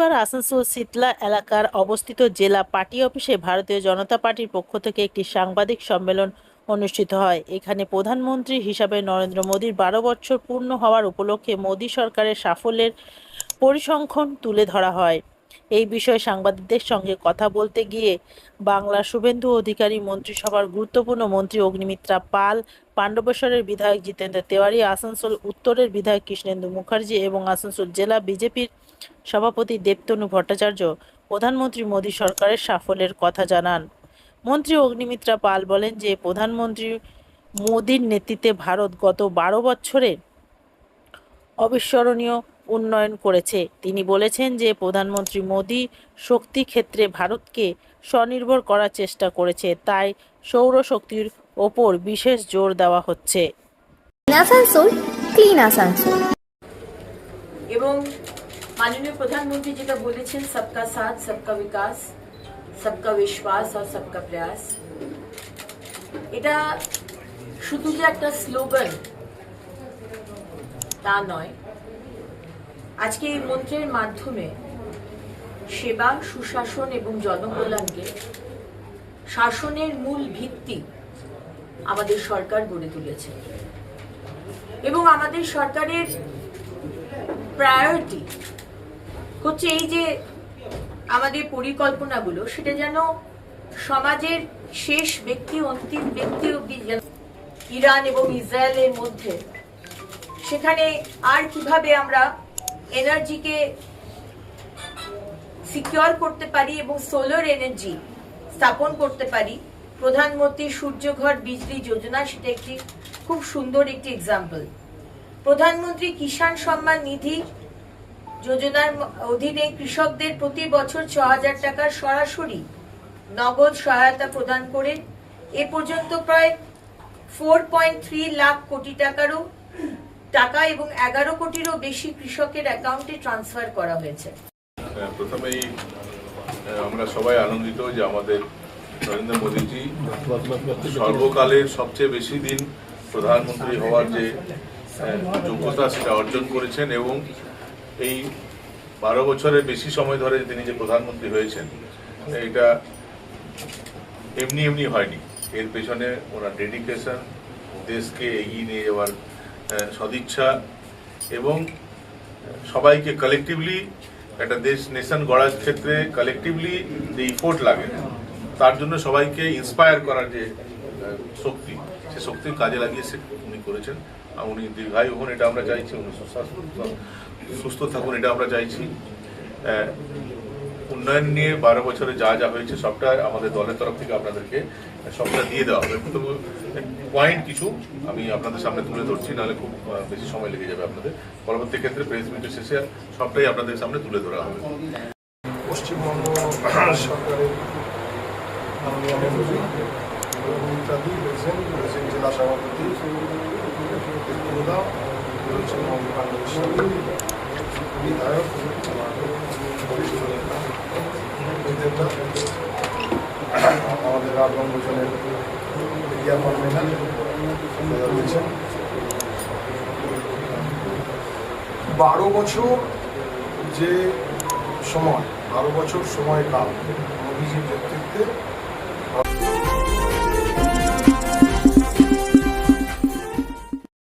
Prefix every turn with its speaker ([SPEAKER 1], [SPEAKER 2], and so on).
[SPEAKER 1] শনিবার আসানসোল শীতলা এলাকার অবস্থিত জেলা পার্টি অফিসে ভারতীয় জনতা পার্টির পক্ষ থেকে একটি সাংবাদিক সম্মেলন অনুষ্ঠিত হয়। এখানে প্রধানমন্ত্রী হিসাবে নরেন্দ্র মোদীর 12 বছর পূর্ণ হওয়ার উপলক্ষে মোদী সরকারের সাফল্যের পরিসংখ্যান তুলে ধরা হয়। এই বিষয়ে সাংবাদিকদের সঙ্গে কথা বলতে গিয়ে বাংলার শুভেন্দু অধিকারী, মন্ত্রিসভার গুরুত্বপূর্ণ মন্ত্রী অগ্নিমিত্রা পাল, পাণ্ডবেশ্বরের বিধায়ক জিতেন্দ্র তেওয়ারি, আসানসোল উত্তরের বিধায়ক কৃষ্ণেন্দু মুখার্জি এবং আসানসোল জেলা বিজেপির সভাপতি দেবতনু ভট্টাচার্য প্রধানমন্ত্রী মোদী সরকারের সাফল্যের কথা জানান। মন্ত্রী অগ্নিমিত্রা পাল বলেন যে প্রধানমন্ত্রী মোদীর নেতৃত্বে ভারত গত 12 বছরে অবিস্মরণীয় উন্নয়ন করেছে। তিনি বলেছেন যে প্রধানমন্ত্রী মোদী শক্তি ক্ষেত্রে ভারতকে স্বনির্ভর করার চেষ্টা করেছে, তাই সৌরশক্তির ওপর বিশেষ জোর দেওয়া হচ্ছে।
[SPEAKER 2] আসানসোল ক্লিন আসানসোল।
[SPEAKER 3] এবং মাননীয় প্রধানমন্ত্রী যেটা বলেছেন, সবকা সাথ সবকা বিকাশ, সবকা বিশ্বাস আর সবকা প্রয়াস, এটা শুধু যে একটা স্লোগান তা নয়। আজকে এই মন্ত্রের মাধ্যমে সেবা, সুশাসন এবং জনকল্যাণকে শাসনের মূল ভিত্তি আমাদের সরকার গড়ে তুলেছে। এবং আমাদের সরকারের প্রায়োরিটি হচ্ছে এই যে আমাদের পরিকল্পনাগুলো, সেটা যেন সমাজের শেষ ব্যক্তি, অন্তিম ব্যক্তি অব্দি যেন ইরান এবং ইসরায়েলের মধ্যে সেখানে আর কিভাবে আমরা এনার্জিকে সিকিউর করতে পারি এবং সোলার এনার্জি স্থাপন করতে পারি। প্রধানমন্ত্রী সূর্যঘর বিজলি যোজনা সেটা একটি খুব সুন্দর একটি এক্সাম্পল। প্রধানমন্ত্রী কিষাণ সম্মান নিধি যোজনার অধীনে কৃষকদের প্রতি বছর 6,000 টাকার সরাসরি নগদ সহায়তা প্রদান করে এ পর্যন্ত প্রায় 4.3 লাখ কোটি টাকা এবং 11 কোটিরও বেশি কৃষকের অ্যাকাউন্টে ট্রান্সফার করা হয়েছে।
[SPEAKER 4] প্রথমেই আমরা সবাই আনন্দিত যে আমাদের নরেন্দ্র মোদীজি সর্বকালের সবচেয়ে বেশি দিন প্রধানমন্ত্রী হওয়ার যে যোগ্যতা সেটা অর্জন করেছেন এবং এই 12 বছরের বেশি সময় ধরে তিনি যে প্রধানমন্ত্রী হয়েছেন, এটা এমনি এমনি হয়নি। এর পেছনে ওনার ডেডিকেশন, দেশকে এগিয়ে নিয়ে যাওয়ার সদিচ্ছা এবং সবাইকে কালেকটিভলি একটা নেশন গড়ার ক্ষেত্রে কালেকটিভলি যে ইফোর্ট লাগে, তার জন্য সবাইকে ইন্সপায়ার করার যে শক্তি, সে শক্তি কাজে লাগিয়ে উনি করেছেন। উনি দীর্ঘায়ু হন এটা আমরা চাইছি, উনি সুস্থ থাকুন এটা আমরা চাইছি। উন্নয়ন নিয়ে 12 বছরে যা যা হয়েছে সবটা আমাদের দলের তরফ থেকে আপনাদেরকে সবটা দিয়ে দেওয়া হবে। তো পয়েন্ট কিছু আমি আপনাদের সামনে তুলে ধরছি, নাহলে খুব বেশি সময় লেগে যাবে আপনাদের। পরবর্তী ক্ষেত্রে প্রেস মিটের শেষে সবটাই আপনাদের সামনে তুলে ধরা হবে।
[SPEAKER 5] পশ্চিমবঙ্গ সরকারের মাননীয় মন্ত্রী জেলা সভাপতি বিধায়ক আমাদের রাজবঙ্গজনের মিডিয়া কনভেনার রয়েছেন। 12 বছর যে সময়, 12 বছর সময়কাল মোদীজির নেতৃত্বে